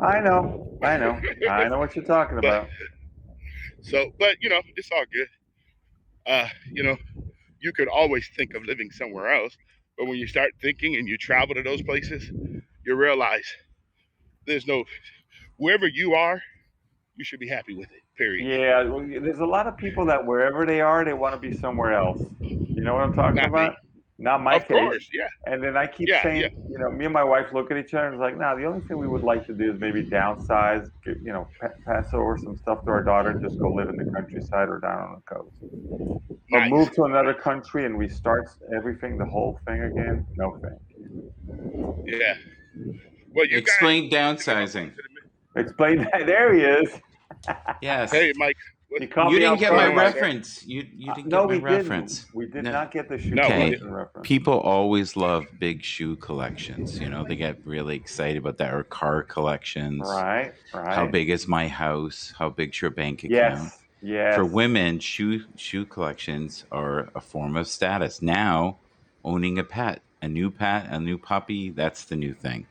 I know. I know what you're talking But about. but it's all good. You know, you could always think of living somewhere else, but when you start thinking and you travel to those places, you realize there's no wherever you are, you should be happy with it. Period. Yeah, well, there's a lot of people that wherever they are, they want to be somewhere else. You know what I'm talking Not me. about? Not my Of case. course, yeah, And then I keep yeah, yeah. saying, me and my wife look at each other and it's like, no, the only thing we would like to do is maybe downsize, pass over some stuff to our daughter and just go live in the countryside or down on the coast. But Nice, move to another nice. country and restart everything, the whole thing again? No thank Yeah. Well, you guys Explain need to come up downsizing. onto the. you. Explain that. There he is. Yes. Hey, Mike, You caught You me didn't off get what's my going guard, on, Mike. sir? reference. You didn't No, get my we didn't. reference. We did No. not get the shoe No, we Okay. collection reference. People always love big shoe collections. They get really excited about that, or car collections. Right. How big is my house? How big's your bank account? Yes. Yes. For women, shoe collections are a form of status. Now, owning a pet, a new puppy, that's the new thing.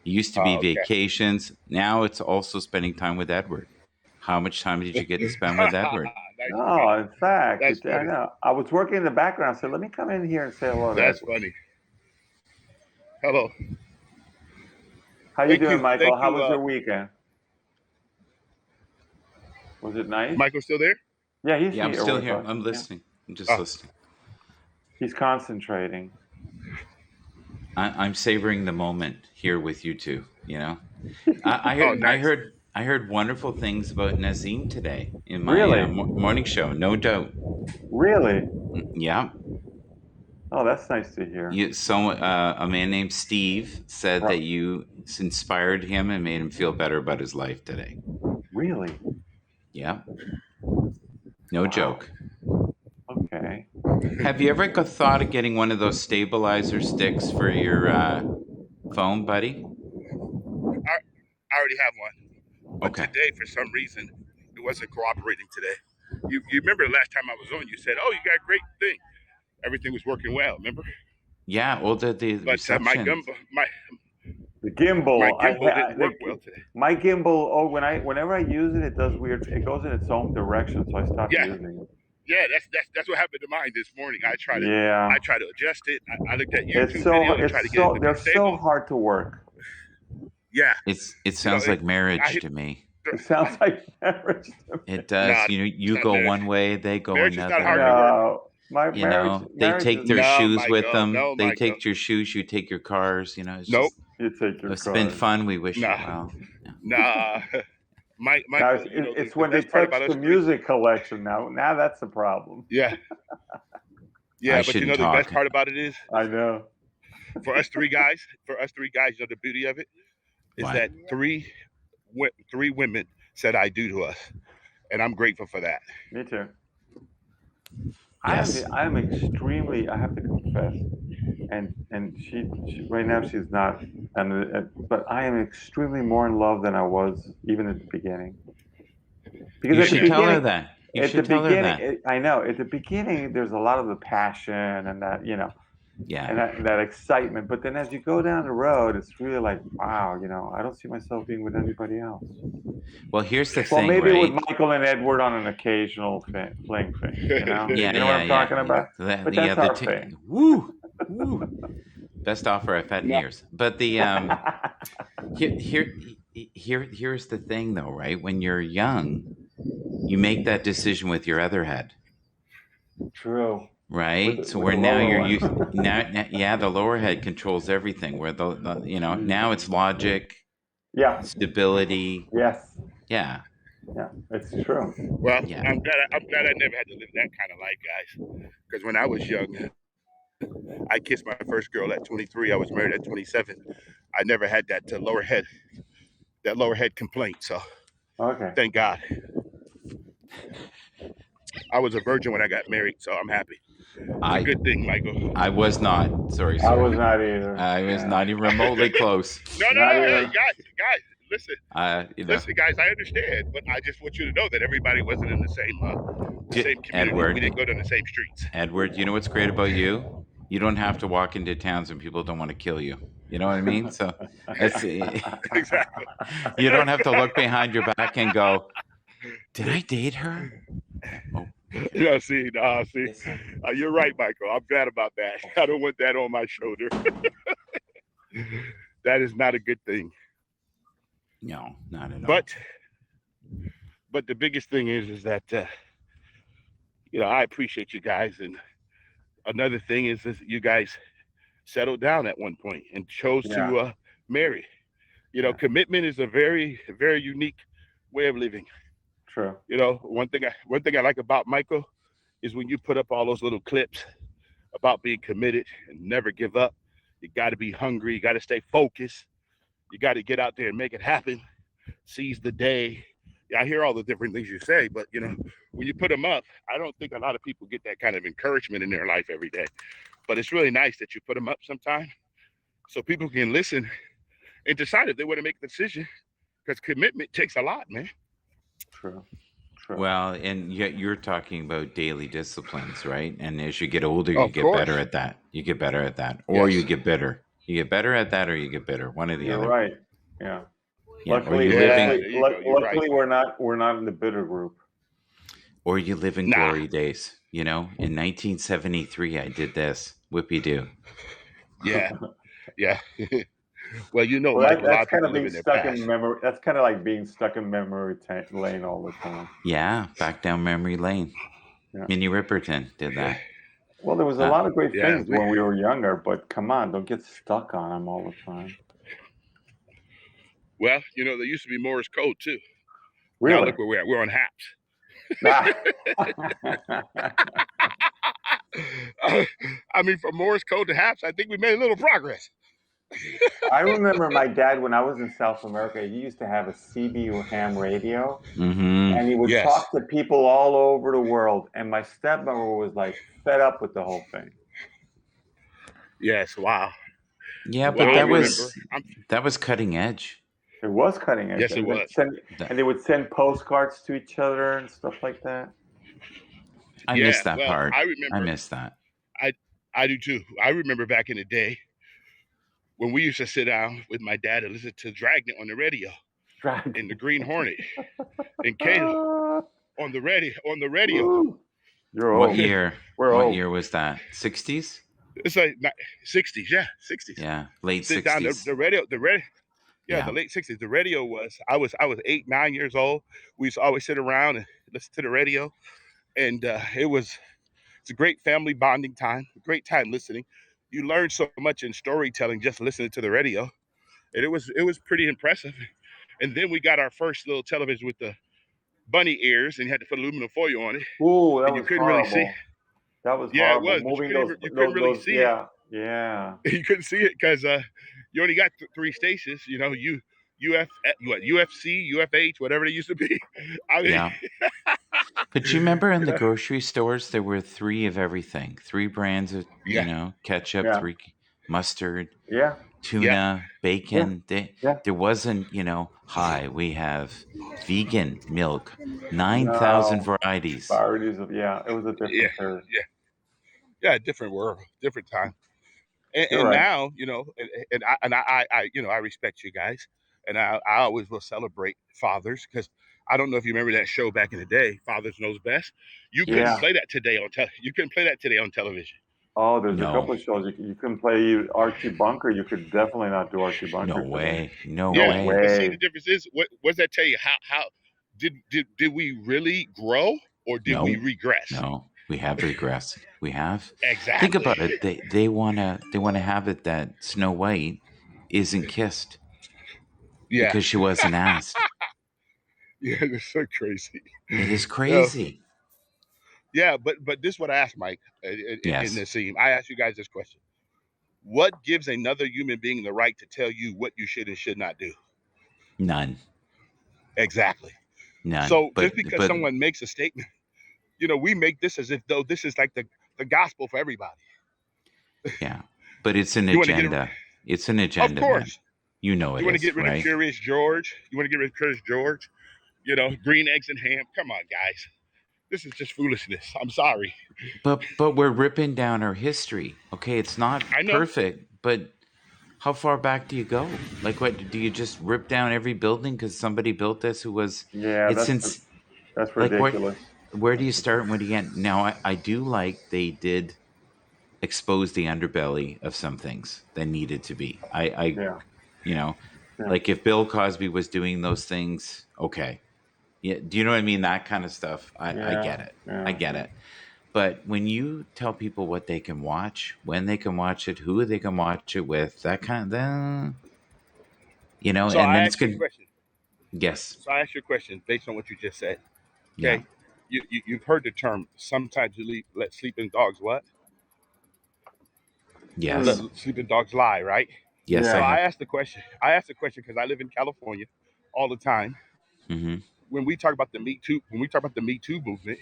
It used to be Oh, okay. vacations. Now it's also spending time with Edward. How much time did you get to spend with Edward? That's No, funny. in fact, That's I funny. know. I was working in the background. I said, let me come in here and say hello to That's Edward. funny. Hello. How you Thank doing, you. Michael? Thank How you. was your weekend? Was it nice? Michael still there? Yeah, he's Yeah, I'm here still with here. us. I'm Yeah. listening. I'm just Oh. listening. He's concentrating. I'm savoring the moment here with you two. I Oh, nice. heard wonderful things about Nazim today in my Really? morning show. No doubt. Really? Yeah. Oh, that's nice to hear. A man named Steve said Right. that you inspired him and made him feel better about his life today. Really? Yeah. No joke. Okay. Have you ever thought of getting one of those stabilizer sticks for your phone, buddy? I already have one. But Okay. today, for some reason, it wasn't cooperating today. You remember the last time I was on, you said, "Oh, you got a great thing." Everything was working well, remember? Yeah, well, the But reception. The gimbal. my gimbal didn't work well today. My gimbal. Oh, whenever I use it, it does weird. It goes in its own direction, so I stopped using it. Yeah, that's what happened to mine this morning. I tried to adjust it. I looked at YouTube It's so. videos and tried to get it to be They're stable. so hard to work. Yeah. It sounds like marriage to me. It sounds like marriage. It does. Nah, you it's go not marriage. one way, they go Marriage is not another. hard to work. No, marriage. They take their No, shoes with Michael, them. no, They Michael. take your shoes. You take your cars. It's Nope. just, You take your it's car. been fun. We wish you Nah. well. Nah. Michael, Now it's when they touch the music collection. Now that's the problem. Yeah. Yeah, but shouldn't the talk. best part about it is, I know. for us three guys, the beauty of it is What? that three women said "I do" to us, and I'm grateful for that. Me too. Yes. I am extremely. I have to confess, and she right now she's not, but I am extremely more in love than I was even at the beginning. Because You at the should tell her beginning, that. You at the should tell her that. beginning, I know at the beginning there's a lot of the passion and that Yeah. and that excitement. But then as you go down the road, it's really like, wow, I don't see myself being with anybody else. Well, here's the Well, thing, maybe right? with Michael and Edward on an occasional fling thing, Yeah, you know what I'm talking about? But that's our thing. Woo. Best offer I've had in years. But the here's the thing, though, right? When you're young, you make that decision with your other head. True. Right. So where now the lower head controls everything. Where the now it's logic. Yeah. Stability. Yes. Yeah. Yeah, it's true. Well, Yeah. I'm glad I never had to live that kind of life, guys. Because when I was young, I kissed my first girl at 23. I was married at 27. I never had that lower head complaint. So Okay. thank God. I was a virgin when I got married, so I'm happy. It's a good thing, Michael. I was not. Sorry. I was not either. I was not even remotely close. No. Hey, guys, listen. Listen, guys, I understand, but I just want you to know that everybody wasn't in the same community. Edward. We didn't go down the same streets. Edward, you know what's great about you? You don't have to walk into towns and people don't want to kill you. You know what I mean? So it's Exactly. you don't have to look behind your back and go, "Did I date her?" Oh, okay. See, Yes, sir. you're right, Michael. I'm glad about that. I don't want that on my shoulder. That is not a good thing. No, not at all. But the biggest thing is that I appreciate you guys, and another thing is you guys settled down at one point and chose Yeah, to marry. yeah, Commitment is a very, very unique way of living. true. One thing I like about Michael is when you put up all those little clips about being committed and never give up. You got to be hungry. You got to stay focused. You got to get out there and make it happen. Seize the day. Yeah, I hear all the different things you say, but when you put them up, I don't think a lot of people get that kind of encouragement in their life every day. But it's really nice that you put them up sometime so people can listen and decide if they want to make a decision, because commitment takes a lot, man. True. True. Well, and yet you're talking about daily disciplines, right? And as you get older, you Of get better course. at that. You get better at that, or you Yes. get bitter. You get better at that, or you get bitter. One or the You're other. right. Yeah. Yeah, Luckily, Yeah, luckily, there you go. You're right. luckily, we're not in the bitter group. or you live in Nah. glory days. In 1973, I did this. Whippy do. Yeah. Yeah. Well, Well, Michael, a lot that's of kind people of live being in their stuck in past. memory. That's kind of like being stuck in memory lane all the time. Yeah, back down memory lane. Yeah. Minnie Riperton did Yeah. that. Well, there was a Uh, lot of great Yeah. things when we were younger, but come on, don't get stuck on them all the time. Well, there used to be Morse code too. Now Really? look where we're at. We're on HAPS. Nah. I mean, from Morse code to HAPS, I think we made a little progress. I remember my dad when I was in South America. He used to have a CB ham radio, mm-hmm. and he would Yes. talk to people all over the world. And my stepmother was like fed up with the whole thing. Yes. Wow. Yeah, Well, but I it that was remember. was that was cutting edge. it was cutting edge, Yes, it and was. That, they would send postcards to each other and stuff like that. I Yeah. missed that Well, part. I I remember. missed that. I I do too. I remember back in the day when we used to sit down with my dad and listen to Dragnet on the radio, and the Dragon. Green Hornet and Kato on the radio. On the radio. Woo. You're What old. year? We're What old. year was that? 60s? It's like 60s. Yeah, 60s. Yeah, late Sit down. The, 60s. the radio. The radio. Yeah, Yeah. the late 60s. The radio was. I was 8, 9 years old. We used to always sit around and listen to the radio, and it's a great family bonding time. A great time listening. You learn so much in storytelling just listening to the radio, and it was pretty impressive. And then we got our first little television with the bunny ears, and you had to put aluminum foil on it, Ooh, that and you was couldn't really see. horrible. That was Yeah, it horrible. was, but Moving those, you couldn't really see it. yeah, yeah. You couldn't see it because you only got three stations. UFC, UFH, whatever they used to be. I mean, Yeah. But you remember in you the know, grocery stores there were 3 of everything. 3 brands of, yeah, ketchup, Yeah, 3 mustard, yeah, yeah, tuna, yeah, bacon. yeah. There wasn't, hi, we have vegan milk, 9,000 No, varieties. varieties of, yeah. It was a yeah, different period. yeah, yeah. Different world, different time. and, You're and right. now I respect you guys, and I always will celebrate fathers, because I don't know if you remember that show back in the day, Fathers Knows Best. You couldn't Yeah. play that today you couldn't play that today on television. Oh, there's a No, couple of shows you can play Archie Bunker. You could definitely not do Archie no Bunker today. way, no No Yeah, way. but see, the way. difference is, what does that tell you? How did we really grow, or did we No, regress? no, we have regressed. We have. Think Exactly. about it. They wanna have it that Snow White isn't kissed Yeah, because she wasn't asked. yeah, it's so crazy. It is No, crazy. yeah, but this is what I asked Mike in Yes, this scene. I asked you guys this question: what gives another human being the right to tell you what you should and should not do? none, Exactly. none. So just because But someone makes a statement, we make this as if though this is like the gospel for everybody. yeah, but it's an You want to get agenda. It's an Of agenda, man. course, You know you it want to is, get rid of right? Curious George. You want to get rid of Curious George. Green eggs and ham. Come on, guys. This is just foolishness. I'm sorry. But we're ripping down our history. Okay, it's not I know. perfect, but how far back do you go? Like, what do you just rip down every building because somebody built this who was? Yeah, It's since that's like ridiculous. where do That's you start and ridiculous. where do you end? Now, I do like they did expose the underbelly of some things that needed to be. I Yeah, you know, yeah, like if Bill Cosby was doing those things, okay, yeah, do you know what I mean? That kind of stuff. I yeah, get it. I yeah, get yeah. it. But when you tell people what they can watch, when they can watch it, who they can watch it with, that kind of then So and I then it's ask you a good. question. Yes. So I ask you a question based on what you just said. Yeah. Okay, you've heard the term. Sometimes let sleeping dogs what? Let Yes. Mm, sleeping dogs lie, right? Yes, So I yeah, I have. asked the question. I asked the question because I live in California all the time. Mm-hmm. When we talk about the Me Too, when we talk about the Me Too movement,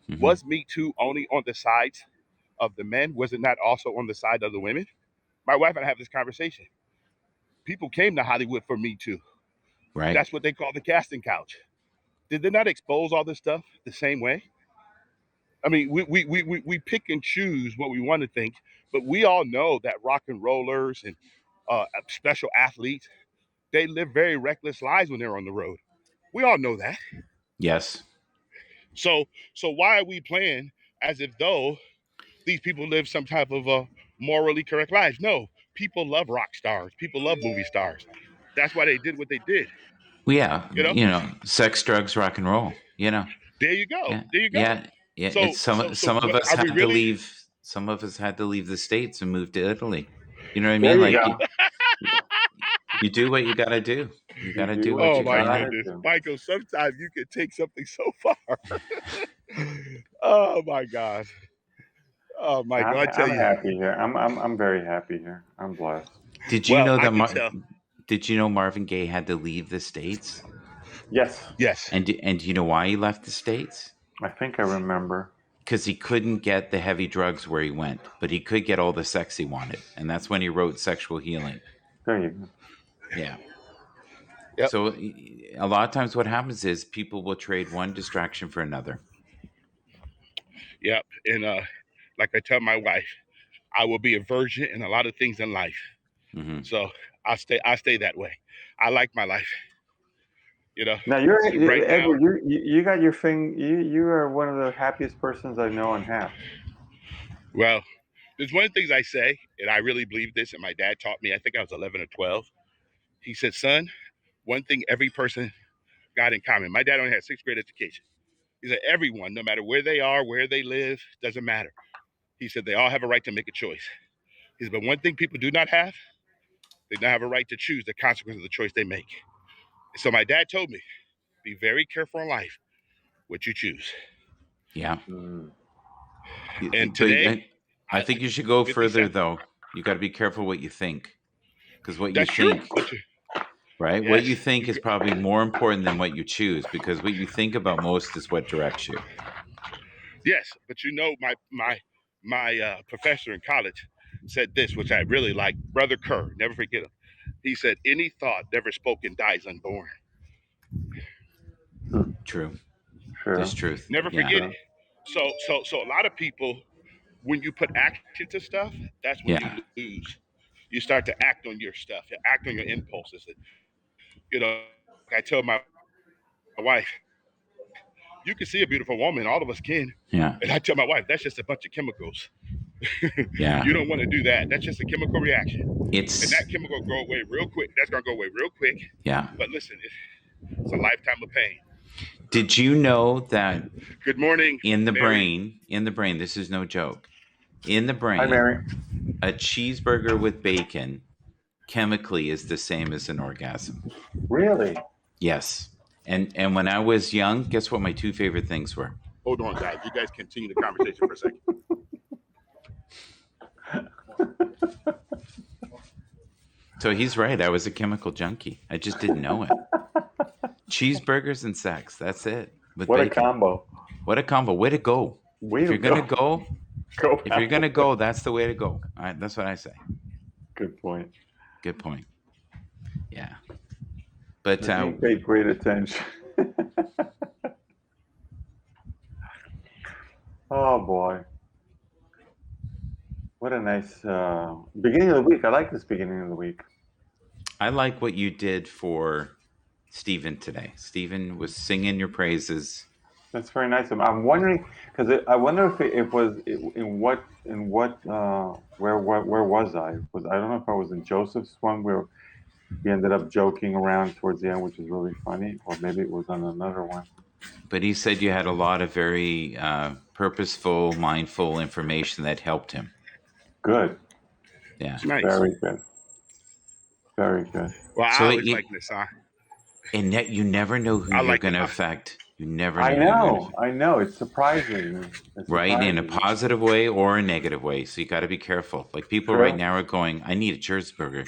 Mm-hmm. was Me Too only on the sides of the men? Was it not also on the side of the women? My wife and I have this conversation. People came to Hollywood for Me Too. Right. That's what they call the casting couch. Did they not expose all this stuff the same way? I mean, we pick and choose what we want to think, but we all know that rock and rollers and special athletes, they live very reckless lives when they're on the road. We all know that. Yes. So, so why are we playing as if though these people live some type of morally correct lives? No, people love rock stars. People love movie stars. That's why they did what they did. Well, yeah. You know. Sex, drugs, rock and roll. There you go. Yeah. There you go. Yeah. Yeah. So, It's so some of what us are we had to really? leave. Some of us had to leave the states and move to Italy. You know what I there mean? you Like go. you do what you got to do. You got You to do do what what Oh you you my got gotta to. goodness, do. Michael! Sometimes you can take something so far. Oh my God. Oh Michael, I tell I'm you. happy here. I'm very happy here. I'm blessed. Did you Well, know I that? can tell. Did you know Marvin Gaye had to leave the states? Yes, Yes. And do you know why he left the states? I think I remember. Because he couldn't get the heavy drugs where he went, but he could get all the sex he wanted, and that's when he wrote "Sexual Healing." There you go. Yeah. Yep. So a lot of times, what happens is people will trade one distraction for another. Yep. And like I tell my wife, I will be a virgin in a lot of things in life. Hmm. So I stay that way. I like my life. You know. Now you're Right now, Edward. You got your thing. You are one of the happiest persons I know and have. well, there's one of the things I say, and I really believe this, and my dad taught me. I think I was 11 or 12. He said, "Son, one thing every person got in common." My dad only had sixth grade education. He said, "Everyone, no matter where they are, where they live, doesn't matter." He said, "They all have a right to make a choice." He said, "But one thing people do not have, they don't have a right to choose the consequence of the choice they make." So my dad told me, be very careful in life what you choose. Yeah. Mm. And But today, I I, think you should go further, 57. though. You got to be careful what you think, because what you That's true. think, But you, right? What yes, you think is probably more important than what you choose, because what you think about most is what directs you. yes. But you know, my professor in college said this, which I really like. Brother Kerr, never forget him. He said, "Any thought never spoken dies unborn." Hmm. True. There's Sure, truth. Never Yeah. forget it. sure. So a lot of people, when you put action to stuff, that's when you Yeah. lose. You start to act on your stuff, you act on your impulses. You know, I tell my wife, you can see a beautiful woman, all of us can. Yeah. And I tell my wife, that's just a bunch of chemicals. Yeah. You don't want to do that. That's just a chemical reaction. And It's that chemical go away real quick. That's going to go away real quick. yeah. But listen, it's a lifetime of pain. Did you know that Good morning, Mary. in the brain, this is no joke. In the Hi, brain, Mary. a cheeseburger with bacon chemically is the same as an orgasm. Really? Yes. And when I was young, guess what my two favorite things were? Hold on, guys. You guys continue the conversation for a second. So he's right. I was a chemical junkie. I just didn't know it. Cheeseburgers and sex. That's it. With What a bacon. combo. What a combo. Way to go. Way If to you're gonna go. go, Go if you're gonna Packers. go, that's the way to go. All right, that's what I say. Good point. Good point. Yeah. But Nadine paid great attention. Oh boy. What a nice beginning of the week. I like this beginning of the week. I like what you did for Stephen today. Stephen was singing your praises. That's very nice. I'm wondering because I wonder if it was in what where was I? I don't know if I was in Joseph's one where we ended up joking around towards the end, which was really funny, or maybe it was on another one. But he said you had a lot of very purposeful, mindful information that helped him. Good, Yeah. Nice. very good, very good. Well, I So always like Nissan. and yet you never know who I you're like going it. to affect. You never know who you're going to affect. I know. It surprises me. It Right, in a surprises me. positive way or a negative way. So you got to be careful. Like people right True. now are going, I need a cheeseburger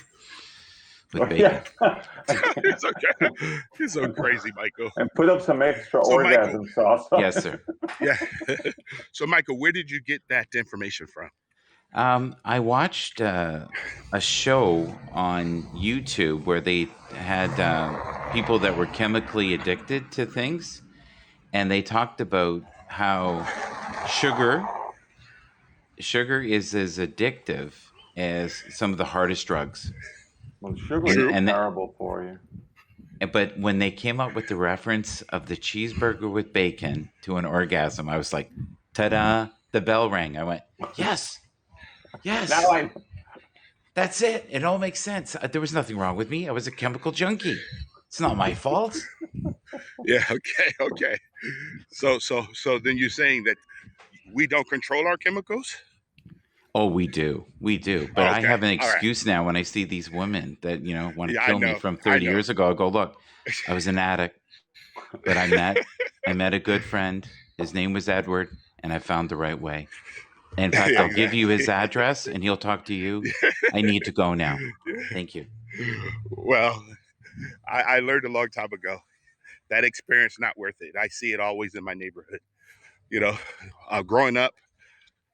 with Oh, bacon. yeah. It's okay. It's so crazy, Michael. And put up some extra So, Michael, orgasm sauce. Yes, sir. yeah. So, Michael, where did you get that information from? I watched a show on YouTube where they had people that were chemically addicted to things, and they talked about how sugar is as addictive as some of the hardest drugs. Well, sugar is True. terrible for you. But when they came up with the reference of the cheeseburger with bacon to an orgasm, I was like, ta-da! The bell rang. I went, yes, yes. Now I That's it. It all makes sense. There was nothing wrong with me. I was a chemical junkie. It's not my fault. Yeah. Okay. Okay. So then you're saying that we don't control our chemicals? Oh, we do. We do. But I Okay. have an All right. excuse now when I see these women that, want to Yeah, I kill me know. from I 30 know. years ago. I go, look, I was an addict, but I met a good friend. His name was Edward, and I found the right way. In fact, Yeah, I'll give you his exactly. address and he'll talk to you. I need to go now. Thank you. Well, I learned a long time ago that experience not worth it. I see it always in my neighborhood. You know, growing up,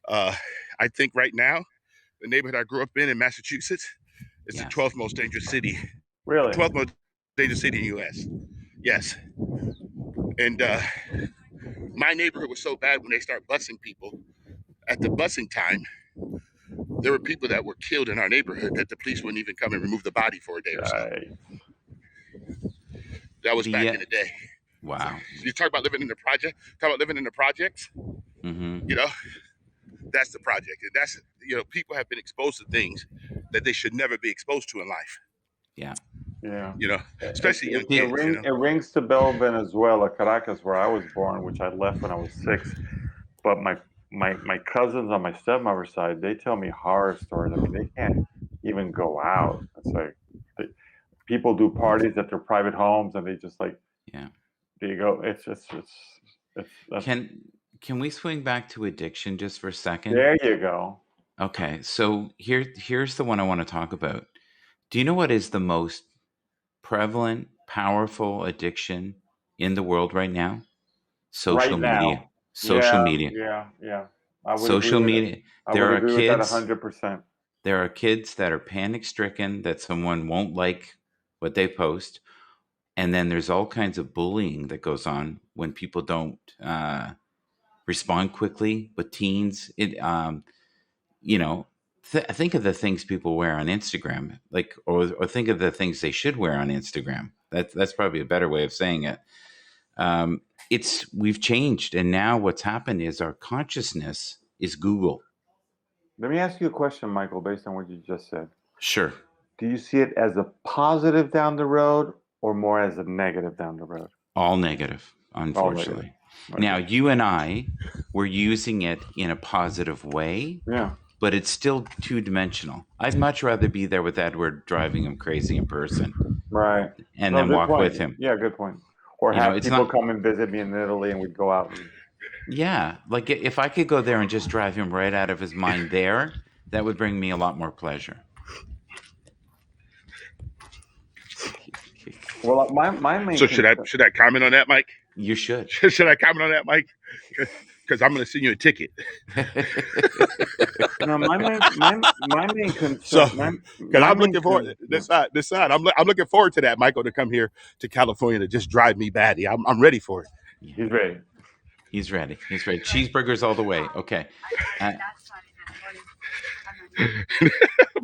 uh, I think right now the neighborhood I grew up in Massachusetts is the Yes. 12th most dangerous city. really. 12th most dangerous city in the U.S. Yes, and my neighborhood was so bad when they start busing people. At the busing time, there were people that were killed in our neighborhood that the police wouldn't even come and remove the body for a day or so. Right. That was back The in the day. wow. So you talk about living in the project, talk about living in the projects, Hmm. you know, that's the project. And that's, people have been exposed to things that they should never be exposed to in life, Yeah. Yeah. especially young It kids, rings to Bell, Venezuela, Caracas, where I was born, which I left when I was 6. But my cousins on my stepmother's side, they tell me horror stories. I mean, they can't even go out. It's like people do parties at their private homes, and they just like Yeah. there you go. It's that's, Can we swing back to addiction just for a second? there you go. Okay. So here's the one I want to talk about. Do you know what is the most prevalent, powerful addiction in the world right now? Social Right media. now. Social media. Yeah. I would agree Social with that. media. I There would are agree with that kids. 100%. There are kids that are panic stricken that someone won't like what they post. And then there's all kinds of bullying that goes on when people don't respond quickly with teens. Think of the things people wear on Instagram, or think of the things they should wear on Instagram. That's probably a better way of saying it. We've changed, and now what's happened is our consciousness is Google. Let me ask you a question, Michael, based on what you just said. Sure. Do you see it as a positive down the road or more as a negative down the road? All negative, All unfortunately. negative. Okay. Now, you and I were using it in a positive way, Yeah. but it's still two-dimensional. I'd much rather be there with Edward driving him crazy in person Right. and No, then good walk point. with him. Yeah, good point. Or have It's people not. come and visit me in Italy and we'd go out. Yeah, like if I could go there and just drive him right out of his mind there, that would bring me a lot more pleasure. Well, my main So should I comment on that, Mike? You should. Should I comment on that, Mike? Because I'm going to send you a ticket. No, my main concern. So, my because I'm main looking forward this side. I'm looking forward to that, Michael, to come here to California to just drive me batty. I'm ready for it. He's ready. He's ready. He's ready. Cheeseburgers all the way. Okay.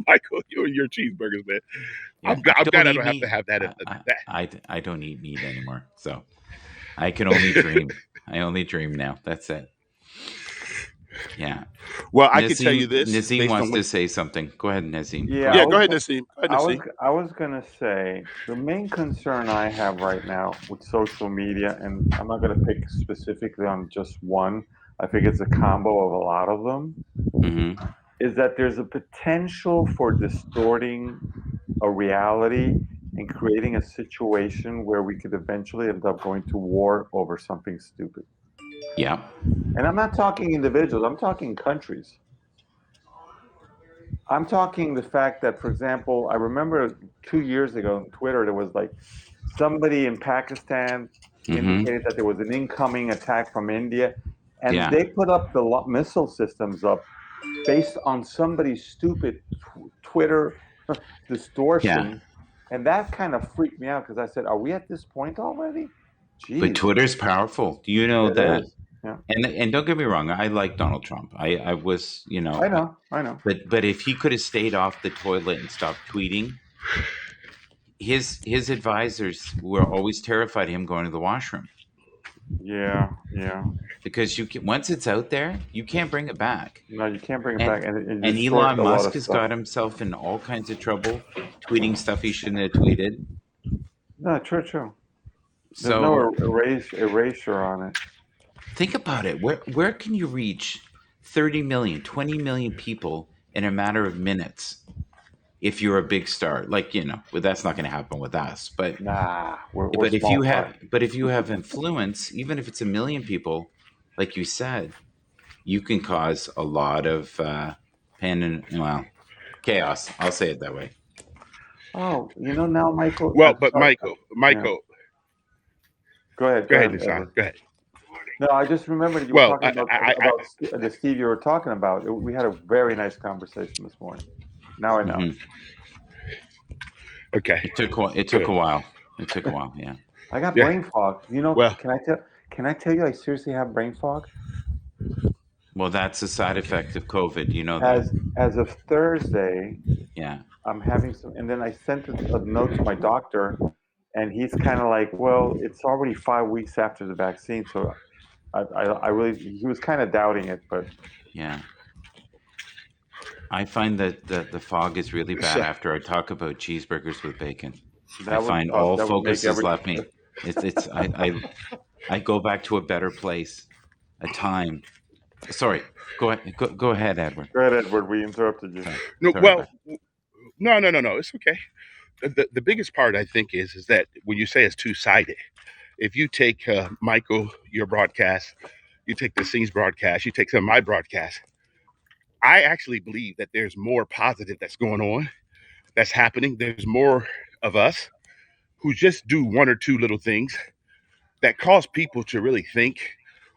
Michael, you and your cheeseburgers, man. Yeah, I'm don't glad I eat don't have to meat. have that. I don't eat meat anymore, so I can only dream. I only dream now. That's it. Yeah. Well, I can tell Nazim you this Nazim based wants on what. to say something. Go ahead, Nazim. Go Yeah, Yeah, ahead. go ahead, Nassim. Go ahead, Nassim. I was gonna say the main concern I have right now with social media, and I'm not gonna pick specifically on just one. I think it's a combo of a lot of them. Hmm. Is that there's a potential for distorting a reality and creating a situation where we could eventually end up going to war over something stupid. Yeah. And I'm not talking individuals, I'm talking countries. I'm talking the fact that, for example, I remember 2 years ago on Twitter, there was like somebody in Pakistan Hmm. indicated that there was an incoming attack from India, and Yeah. they put up the missile systems up based on somebody's stupid Twitter Yeah. distortion. And that kind of freaked me out because I said, are we at this point already? But Jeez, Twitter's powerful. Do you know it that? is. Yeah, And don't get me wrong, I like Donald Trump. I was, I know, I know. but if he could have stayed off the toilet and stopped tweeting, his advisors were always terrified of him going to the washroom Yeah, yeah. because you can, once it's out there, you can't bring it back. No, you can't bring it And back, and it and distorts Elon a lot Musk of has stuff. got himself in all kinds of trouble tweeting stuff he shouldn't have tweeted. No, true, true. There's no So erasure on it. think about it. Where can you reach 30 million, 20 million people in a matter of minutes if you're a big star? Like, well, that's not going to happen with us. Nah, we're small fry. But if you have influence, even if it's a million people, like you said, you can cause a lot of pain and, well, chaos. I'll say it that way. Oh, now, Michael. Well, I'm but sorry. Yeah, Michael, go go ahead, ahead, Nassim. Edward. Go ahead. No, I just remembered you were Well, talking about the Steve you were talking about. We had a very nice conversation this morning. Now I know. Hmm. okay, It took good. a while. It took a while. Yeah. I got Yeah. brain fog. Well, Can I tell you I seriously have brain fog? Well, that's a side effect of COVID. You know that. As of Thursday, Yeah. I'm having some, and then I sent a note to my doctor, and he's kind of like, well, it's already 5 weeks after the vaccine, so I really, he was kind of doubting it, but Yeah. I find that the fog is really bad so, after I talk about cheeseburgers with bacon. I that would find all make focus has every. left me. It's I go back to a better place, a time. Sorry, go ahead, Edward. Go ahead, Edward. We interrupted you. Sorry, no, sorry well, about. no. It's okay. The biggest part I think is that when you say it's two sided, if you take Michael your broadcast, you take the scenes broadcast, you take some of my broadcast, I actually believe that there's more positive that's going on, that's happening. There's more of us who just do one or two little things that cause people to really think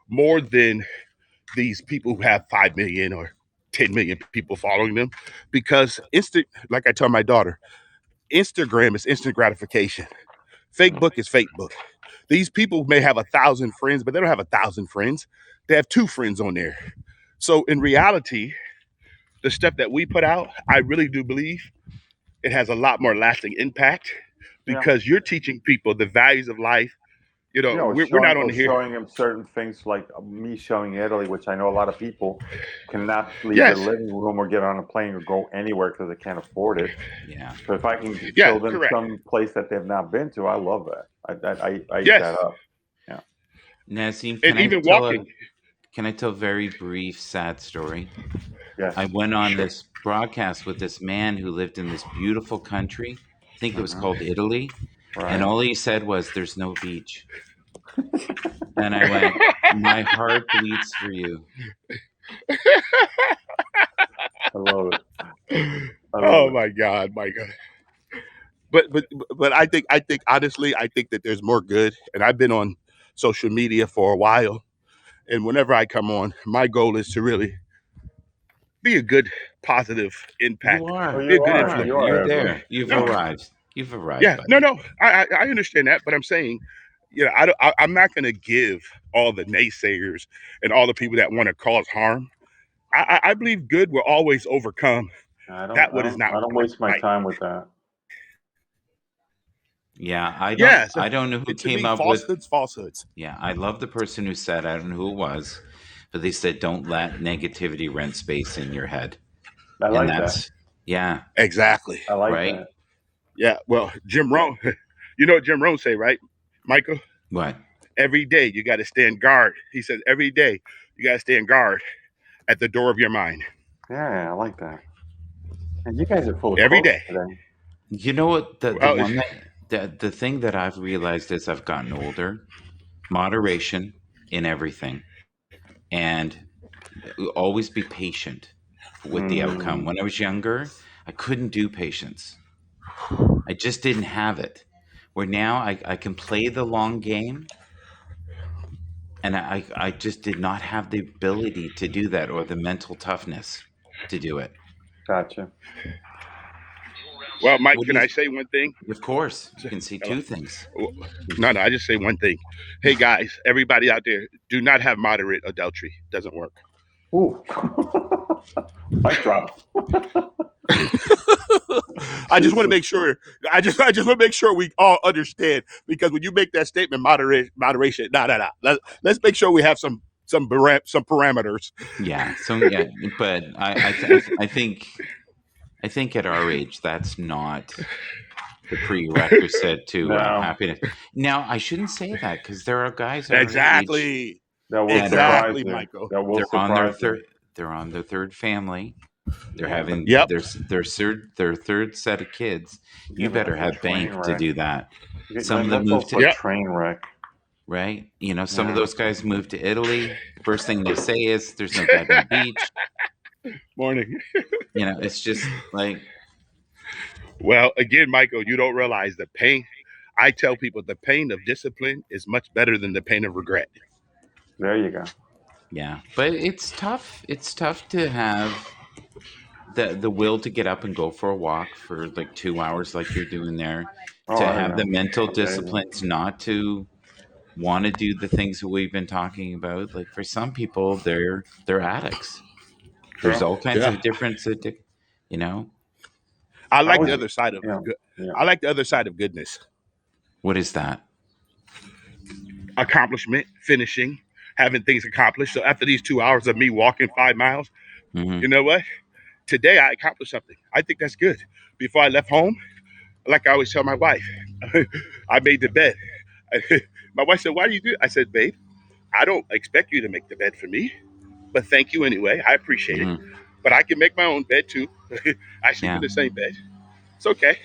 more than these people who have 5 million or 10 million people following them. Because like I tell my daughter, Instagram is instant gratification. Fake book is fake book. These people may have 1,000 friends, but they don't have 1,000 friends. They have 2 friends on there. So in reality, the stuff that we put out, I really do believe it has a lot more lasting impact Yeah. because you're teaching people the values of life. We're not on here. Showing him certain things like me showing Italy, which I know a lot of people cannot leave their Yes. living room or get on a plane or go anywhere because they can't afford it. Yeah. So if I can Yeah, show them correct. some place that they've not been to, I love that. I eat Yes. that up. Yeah. Nazim, And even walking. can I tell a very brief, sad story? Yes. I went on Sure. this broadcast with this man who lived in this beautiful country. I think it was Uh-huh. called Italy. Right. And all he said was, "There's no beach." And I went, "My heart bleeds for you." I love it. I love Oh it. my God, my God. But I think honestly, I think that there's more good. And I've been on social media for a while. And whenever I come on, my goal is to really be a good, positive impact. You are. Be a You good are. influence. You are, You're Edward. there. You've No, arrived. You've arrived, yeah, buddy. no. I understand that, but I'm saying, I'm not going to give all the naysayers and all the people that want to cause harm. I believe good will always overcome I don't, That I what is don't, not I don't waste my right. time with that. Yeah, Yeah, so I don't know who to came me, up with. falsehoods. Yeah, I love the person who said, I don't know who it was, but they said, don't let negativity rent space in your head. I And like that. that's, yeah, Exactly. I like right? that. Yeah. Well, Jim Rohn, you know what Jim Rohn say, right, Michael? What? Every day you got to stand guard. He says every day you got to stand guard at the door of your mind. Yeah, I like that. And you guys are full of Every quotes day. today. You know what? The Well, one the thing that I've realized as I've gotten older, moderation in everything, and always be patient with the outcome. Mm, When I was younger, I couldn't do patience. I just didn't have it. Where now I can play the long game, and I just did not have the ability to do that or the mental toughness to do it. gotcha. well, Mike, What do can you? I say one thing? Of course, you can see two things. No, I just say one thing. Hey guys, everybody out there, do not have moderate adultery. Doesn't work. Ooh. Mic drop. I just want to make sure. I just want to make sure we all understand, because when you make that statement, moderation. No. Let's make sure we have some parameters. Yeah. So yeah, but I think at our age that's not the prerequisite to No, happiness. Now I shouldn't say that because there are guys our age Exactly. that will that are surprise Exactly, you. Michael. That will they're on their surprise you. third they're on their third family. They're Yeah, but having Yep. their third set of kids. yeah, You but better that's a have train bank to wreck. do that. Some of them That's move to also a Yep. train wreck. right. You know, some of Yeah. those guys move to Italy. First thing they say is, "There's no goddamn beach." Morning. You know, it's just like, Well, again, Michael, you don't realize the pain. I tell people the pain of discipline is much better than the pain of regret. There you go. yeah. But it's tough. It's tough to have the will to get up and go for a walk for like 2 hours, like you're doing there. Oh, To I have the know. mental Amazing. disciplines not to want to do the things that we've been talking about. Like for some people, they're addicts. There's True. all kinds Yeah. of different, you know, I I like the was, other side of yeah, good. yeah. I like the other side of goodness. what is that? Accomplishment, finishing, having things accomplished. So after these 2 hours of me walking 5 miles, Hmm. you know what? Today I accomplished something. I think that's good. Before I left home, like I always tell my wife, I made the bed. My wife said, "Why do you do it?" I said, "Babe, I don't expect you to make the bed for me, but thank you anyway. I appreciate it. Hmm. But I can make my own bed too. I sleep Yeah. in the same bed. It's okay."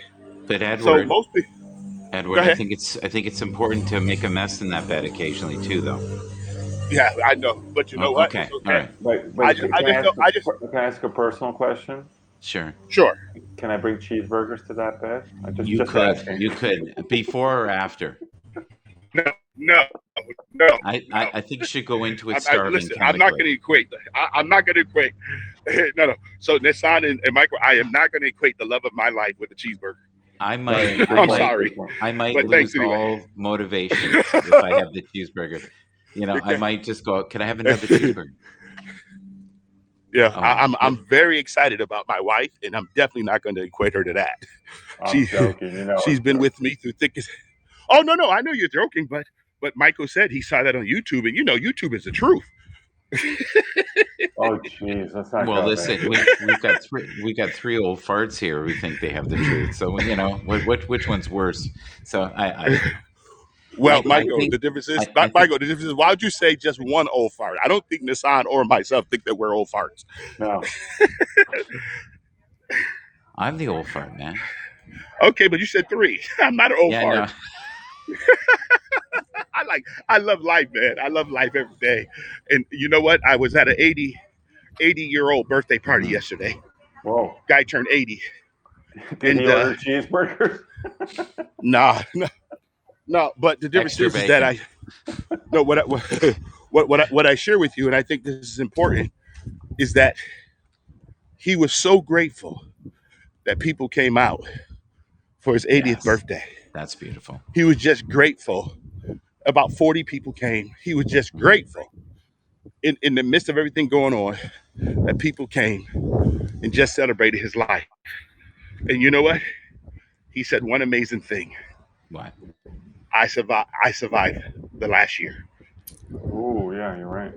But So Edward, most people, go Edward, ahead. I think it's important to make a mess in that bed occasionally too, though. Yeah, I know, but you know what? Okay. It's All okay. right. But I just know. I just can I ask a personal question? Sure. sure. Can I bring cheeseburgers to that bed? I You just could. asking. You could. Before or after? No, no, no, no. I think you should go into it starving Listen, I'm not chemically. going to equate. I'm not going to equate. No, no. So Nissan and Michael, I am not going to equate the love of my life with a cheeseburger. Right. I Good I'm point. might sorry, Good point. but lose thanks anyway. all motivation if I have the cheeseburger. You know, I might just go, can I have another cheeseburger? Yeah, Oh, I'm very excited about my wife, and I'm definitely not going to equate her to that. I'm She joking. You know she's it's been true. with me through thick as. Oh no, I know you're joking, but Michael said he saw that on YouTube, and you know YouTube is the truth. Oh, jeez, let's not well, go there. listen, we got three old farts here who think they have the truth. So you know, which one's worse? So Well, I Michael, think the difference is, I think Michael, the difference is, why would you say just one old fart? I don't think Nissan or myself think that we're old farts. No. I'm the old fart, man. Okay, but you said three. I'm not an old Yeah, no. fart. I love life, man. I love life every day. And you know what? I was at an 80-year-old birthday party Mhm. yesterday. Whoa. Guy turned 80. Did he And order cheeseburgers? nah, no, but the difference Extra is that bacon. I no what I share with you, and I think this is important, is that he was so grateful that people came out for his 80th Yes, birthday. that's beautiful. He was just grateful. About 40 people came. He was just Mhm. grateful in the midst of everything going on that people came and just celebrated his life. And you know what? He said one amazing thing. What? I survived. I survived the last year. Ooh, yeah, you're right.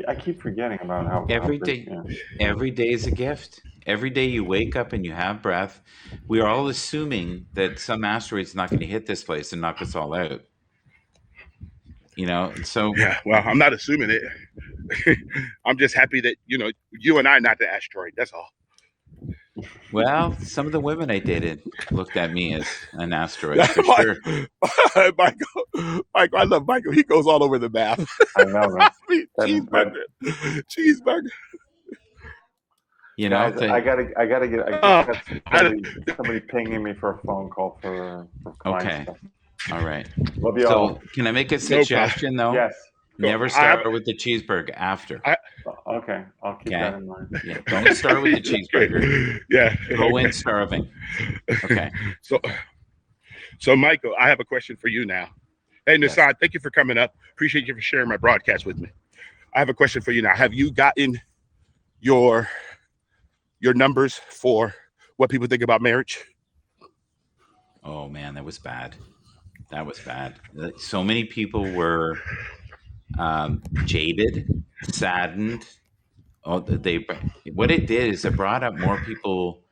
I keep forgetting about how Every big. day, Yeah. every day is a gift. Every day you wake up and you have breath. We are all assuming that some asteroid's not going to hit this place and knock us all out. So Yeah. Well, I'm not assuming it. I'm just happy that you and I not the asteroid. That's all. well, some of the women I dated looked at me as an asteroid for sure. Michael, I love Michael. He goes all over the map. I know I that. mean, That cheeseburger. You know, guys, the I Oh, got I, somebody pinging me for a phone call for client okay, stuff. all right. Love you So all. can I make a no problem. suggestion though? Yes. Never I have. start with the cheeseburger after. I, Okay, I'll keep that Okay. in mind. Yeah. Don't start with the cheeseburger. okay. Yeah. Go in Okay. starving. Okay. So, Michael, I have a question for you now. Hey, Yes. Nasad, thank you for coming up. Appreciate you for sharing my broadcast with me. I have a question for you now. Have you gotten your numbers for what people think about marriage? Oh man, that was bad. That was bad. So many people were jaded, saddened. Oh, what it did is it brought up more people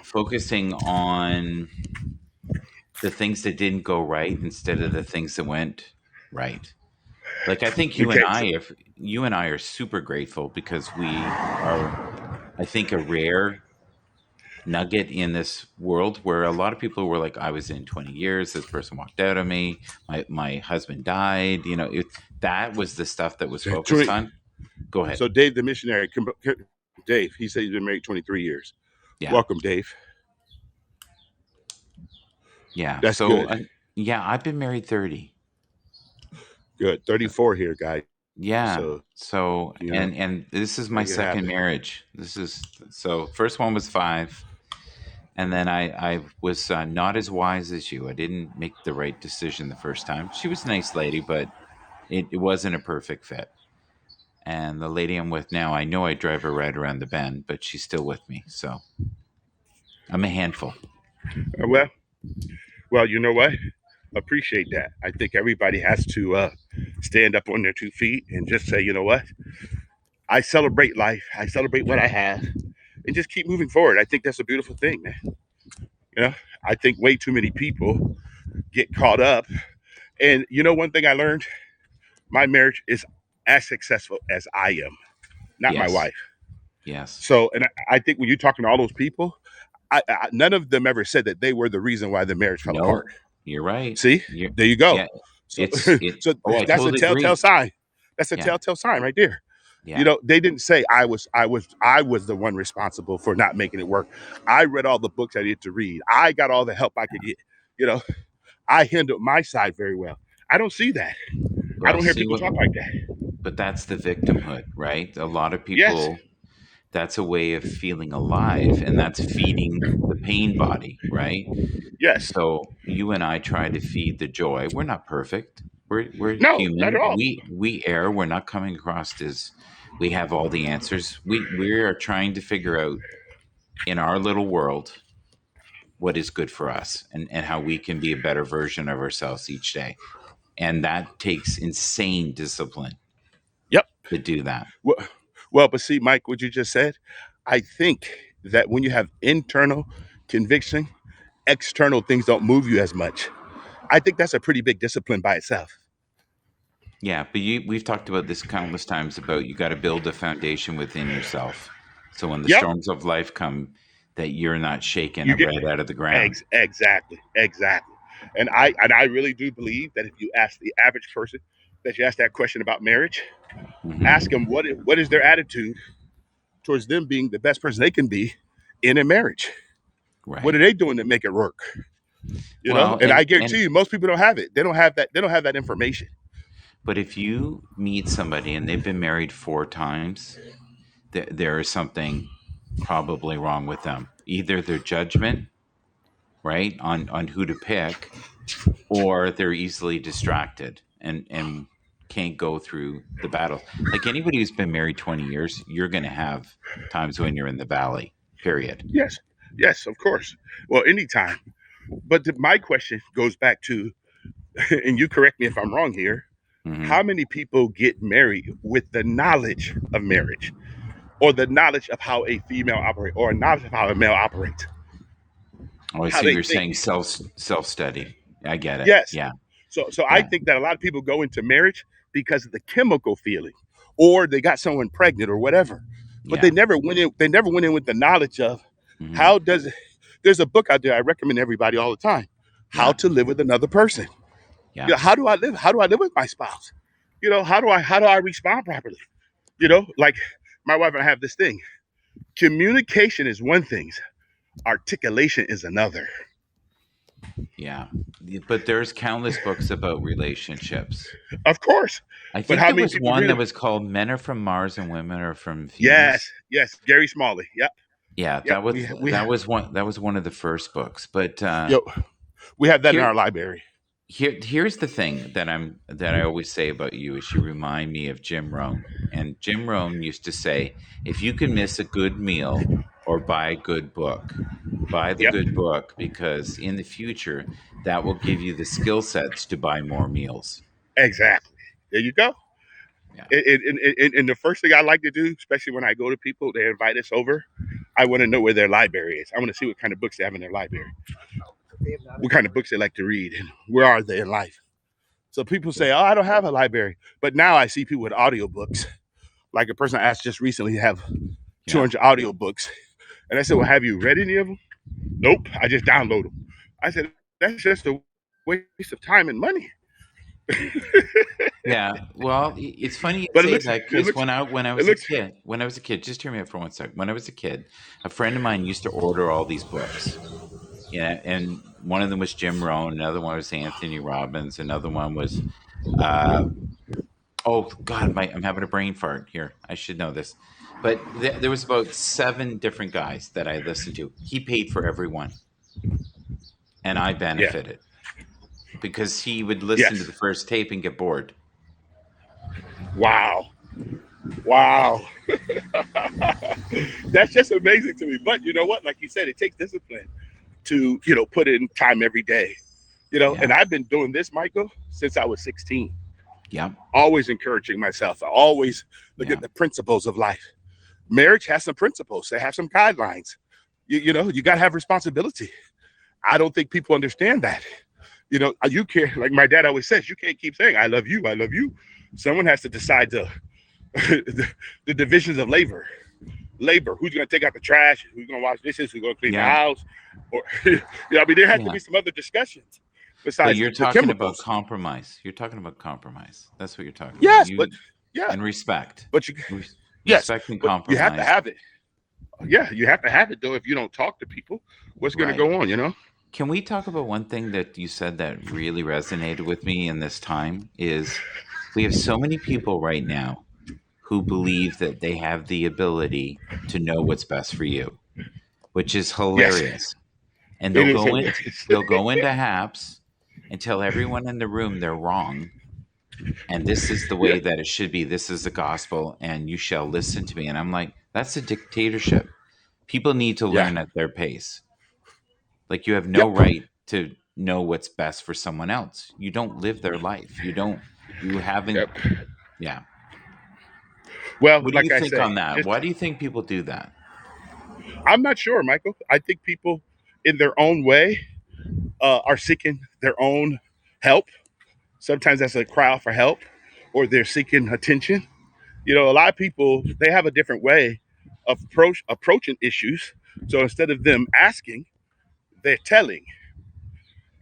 focusing on the things that didn't go right instead of the things that went right. Like I think Okay. you and I are super grateful because we are, I think, a rare nugget in this world where a lot of people were like, I was in 20 years, this person walked out on me, my husband died. That was the stuff that was focused on. Go ahead. So Dave, the missionary, Dave, he said he's been married 23 years. Yeah. Welcome, Dave. Yeah. That's So good. yeah, I've been married 30. Good. 34 here, guy. Yeah. So And this is my make it second happen. marriage. First one was 5. And then I was not as wise as you. I didn't make the right decision the first time. She was a nice lady, but it wasn't a perfect fit. And the lady I'm with now, I know I drive her right around the bend, but she's still with me. So I'm a handful. Well, you know what? Appreciate that. I think everybody has to stand up on their 2 feet and just say, you know what? I celebrate life. I celebrate what I have, and just keep moving forward. I think that's a beautiful thing, man. I think way too many people get caught up. And one thing I learned: my marriage is as successful as I am, not my Yes. wife. Yes. So, and I think when you're talking to all those people, none of them ever said that they were the reason why the marriage fell apart. No, you're right. See, there you go. Yeah. So, I that's a totally telltale agree. sign. That's a Yeah. telltale sign right there. Yeah. They didn't say I was the one responsible for not making it work. I read all the books I needed to read. I got all the help I could get. I handled my side very well. I don't see that. I Well, don't hear people talk like that. but that's the victimhood, right? A lot of Yes. people, that's a way of feeling alive, and that's feeding the pain body, right? Yes. So you and I try to feed the joy. We're not perfect. We're No, human. not at all. We err. We're not coming across as we have all the answers. We are trying to figure out in our little world what is good for us and how we can be a better version of ourselves each day. And that takes insane discipline. Yep. To do that. Well, but see, Mike, what you just said, I think that when you have internal conviction, external things don't move you as much. I think that's a pretty big discipline by itself. Yeah, but we've talked about this countless times about you got to build a foundation within yourself. So when the Yep. storms of life come, that you're not shaken You get right out of the ground. Exactly. And I really do believe that if you ask the average person that you ask that question about marriage, ask them what is their attitude towards them being the best person they can be in a marriage. Right. What are they doing to make it work? And I guarantee you, most people don't have it. They don't have that information. But if you meet somebody and they've been married 4 times, there is something probably wrong with them. Either their judgment, right, on who to pick, or they're easily distracted. And can't go through the battles. Like anybody who's been married 20 years, you're going to have times when you're in the valley, period. Yes, yes, of course. Well, anytime. But my question goes back to, and you correct me if I'm wrong here. Hmm. How many people get married with the knowledge of marriage, or the knowledge of how a female operates, or a knowledge of how a male operates, Oh, I how see they you're think? saying self study. I get it. Yes. Yeah. So I Yeah. think that a lot of people go into marriage because of the chemical feeling, or they got someone pregnant or whatever, but they Yeah. never went in. They never went in with the knowledge of Hmm. how does it. There's a book out there I recommend everybody all the time: How Yeah. to Live with Another Person. Yeah. How do I live? How do I live with my spouse? How do I respond properly? Like my wife and I have this thing. Communication is one thing. Articulation is another. Yeah. But there's countless books about relationships. Of course. I But think how there many was people one read that it? was called Men Are From Mars and Women Are from Yes, Venus. yes. Gary Smalley. Yep, Yeah, yep. We that was one of the first books. But Yo, we have that in here our library. here's the thing that I always say about you is you remind me of Jim Rohn. And Jim Rohn used to say, if you can miss a good meal or buy a good book, buy the Yep, good book because in the future that will give you the skill sets to buy more meals. exactly. There you go. Yeah. And the first thing I like to do, especially when I go to people, they invite us over. I want to know where their library is. I want to see what kind of books they have in their library, what kind of books they like to read, and where are they in life. So people say, "Oh, I don't have a library," but now I see people with audiobooks. Like a person I asked just recently have Yeah. 200 audiobooks, and I said, "Well, have you read any of them?" Nope, I just download them. I said, "That's just a waste of time and money." Yeah, well, it's funny you But say that it because looks, it a looks, kid, just hear me out for one second. When I was a kid, a friend of mine used to order all these books. Yeah, and one of them was Jim Rohn, another one was Anthony Robbins, another one was uh, oh God, I'm having a brain fart here. I should know this, but there was about 7 different guys that I listened to. He paid for every one, and I yeah, benefited because he would listen to yes, the first tape and get bored. wow, wow. That's just amazing to me. But you know what? Like you said, it takes discipline to put in time every day. And Yeah, I've been doing this, Michael, since I was 16. yeah, Always encouraging myself. I always look yeah, at the principles of life. Marriage has some principles. They have some guidelines. You got to have responsibility. I don't think people understand that. You can't, like my dad always says, you can't keep saying, I love you, I love you. Someone has to decide the divisions of labor. Who's going to take out the trash? Who's going to wash dishes? Who's going to clean the yeah, house? Or, I mean, there has to yeah. be some other discussions But besides you're the talking about chemicals. compromise. You're talking about compromise. That's what you're talking about. Yes, but You yeah, and respect, but you, yes, respect and but you have to compromise. have it. Yeah, you have to have it though. If you don't talk to people, what's going to Right. go on? Can we talk about one thing that you said that really resonated with me in this time is we have so many people right now who believe that they have the ability to know what's best for you, which is Yes, hilarious. And it is hilarious. they'll go into Haps and tell everyone in the room they're wrong. And this is the Yeah, way that it should be. This is the gospel, and you shall listen to me. And I'm like, that's a dictatorship. People need to yeah, learn at their pace. Like you have no yep, right to know what's best for someone else. You don't live their life. You haven't, yep. yeah. Well, What do you like I think say, on that? just Why do you think people do that? I'm not sure, Michael. I think people, in their own way, are seeking their own help. Sometimes that's a cry out for help, or they're seeking attention. A lot of people they have a different way of approaching issues. So instead of them asking, they're telling,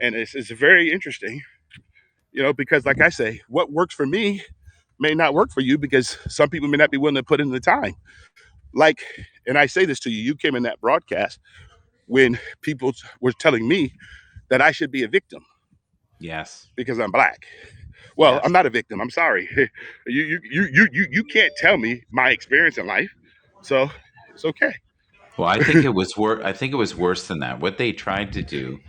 and it's very interesting. Because like I say, what works for me may not work for you because some people may not be willing to put in the time. Like, and I say this to you, you came in that broadcast when people were telling me that I should be a victim Yes. because I'm black. Well, Yes. I'm not a victim. I'm sorry. You can't tell me my experience in life, so it's okay. Well, I think it was worse than that. What they tried to do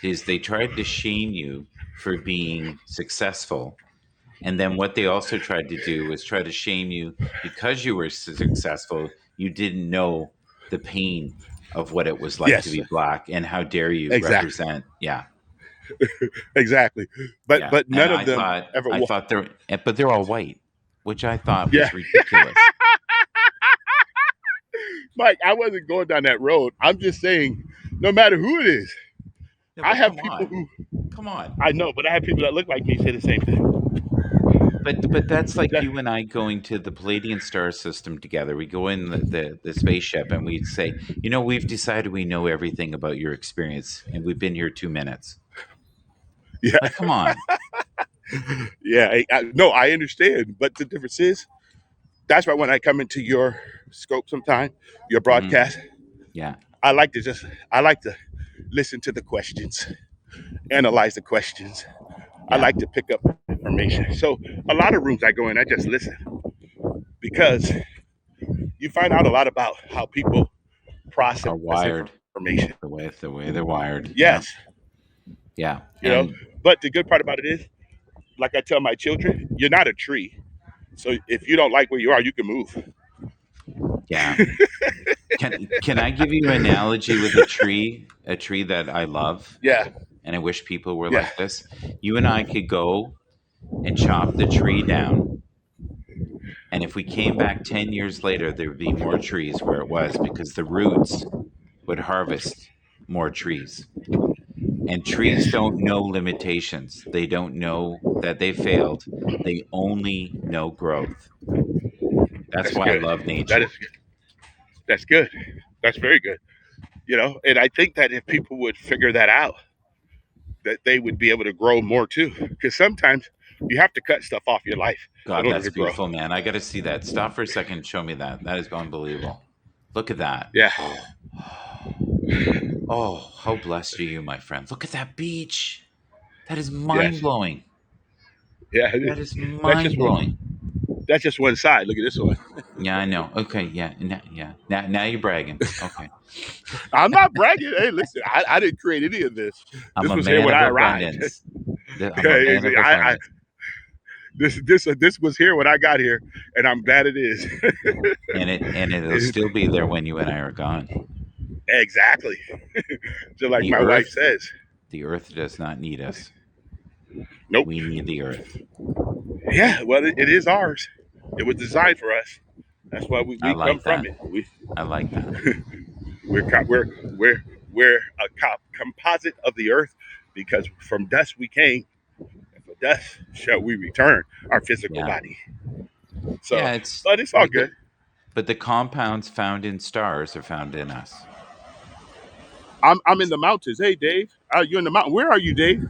is they tried to shame you for being successful And then what they also tried to do was try to shame you because you were successful. You didn't know the pain of what it was like to Yes, be black, and how dare you exactly, represent? Yeah, exactly. But yeah. And none of them ever. I thought but they're all white, which I thought Yeah, was ridiculous. Mike, I wasn't going down that road. I'm just saying, no matter who it is, No, I but have come people on, who come on. I know, but I have people that look like me say the same thing. But that's like That- you and I going to the Palladian star system together. We go in the spaceship and we'd say, we've decided we know everything about your experience, and we've been here 2 minutes. yeah, Like, come on. yeah. No, I understand, but the difference is that's why when I come into your scope sometime, your Hmm. broadcast, Yeah, I like to listen to the questions, analyze the questions. I yeah. like to pick up information. So a lot of rooms I go in, I just listen because you find out a lot about how people process Are wired information. the way they're wired. Yeah, Yes, yeah, you know. and But the good part about it is, like I tell my children, you're not a tree. So if you don't like where you are, you can move. yeah. Can I give you an analogy with a tree that I love, Yeah, and I wish people were yeah, like this? You and I could go and chop the tree down, and if we came back 10 years later, there would be more trees where it was, because the roots would harvest more trees. And trees yes. don't know limitations. They don't know that they failed. They only know growth. That's That's why I good. love That nature. is that's good. That's very good. And I think that if people would figure that out, that they would be able to grow more too. Because sometimes you have to cut stuff off your life in God, order that's to grow. beautiful, man. I got to see that. Stop for a second and show me that. That is unbelievable. Look at that. Yeah, Oh, how blessed are you, my friend? Look at that beach. That is mind yes, blowing. yeah. That is That's mind just blowing. one. That's just one side. Look at this one. Yeah, I know. Okay, yeah, yeah. Now you're bragging. Okay, I'm not bragging. Hey, listen, I didn't create any of this. I'm This a was here man when of I arrived. abundance. I'm a man of I abundance, this was here when I got here, and I'm glad it is. and it'll still be there when you and I are gone. Exactly. Just like The my wife earth, says. the earth does not need us. Nope. We need the earth. Yeah, well, it is ours. It was designed for us. That's why I we come like from that. it. I like that. We're co- we're a composite of the earth because from dust we came, and for dust shall we return our physical Yeah, body. So, yeah. It's but it's all but good. the compounds found in stars are found in us. I'm in the mountains. Hey, Dave, are you in the mountain? Where are you, Dave?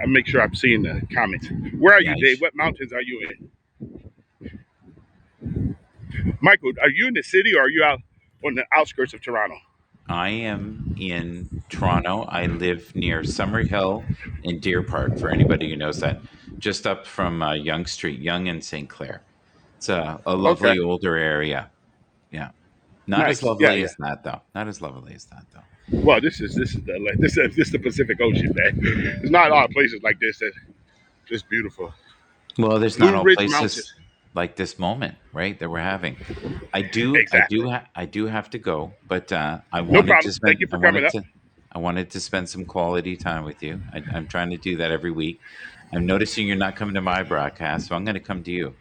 I make sure I'm seeing the comments. Where are Yeah, you, Dave? What mountains are you in? Michael, are you in the city or are you out on the outskirts of Toronto? I am in Toronto. I live near Summerhill in Deer Park. For anybody who knows that, just up from Yonge Street, Yonge and St. Clair. It's a Okay, lovely older area. Yeah, not as nice. Yeah, lovely yeah. as that though. Not as lovely as that though. Well, this is the Pacific Ocean, man. There's not a lot of places like this that just beautiful. Well, there's not Blue all Ridge Mountains. places like this moment, right, that we're having. Exactly. I do have to go, but No problem. Thank you for coming up. I wanted to spend some quality time with you. I'm trying to do that every week. I'm noticing you're not coming to my broadcast, so I'm going to come to you.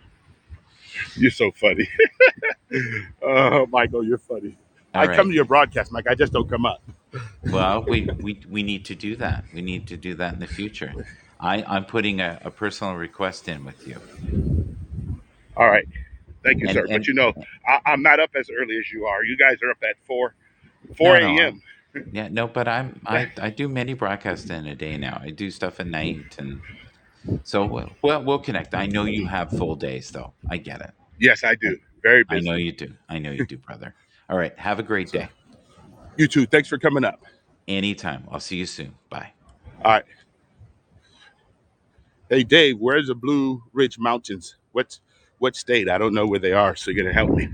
You're so funny. Michael, you're funny. All I right. come to your broadcast, Mike. I just don't come up. Well, we need to do that. We need to do that in the future. I'm putting a personal request in with you. All right. Thank you, And sir. But I'm not up as early as you are. You guys are up at four no, no, a.m. yeah, no, but I do many broadcasts in a day now. I do stuff at night, and so we'll connect. I know you have full days, though. I get it. Yes, I I, do. Very I know busy. you do. I know you do, brother. All right. Have a great So day. you too. Thanks for coming up. Anytime. I'll see you soon. Bye. All right. Hey, Dave, where's the Blue Ridge Mountains? What state? I don't know where they are, so you're gonna help me.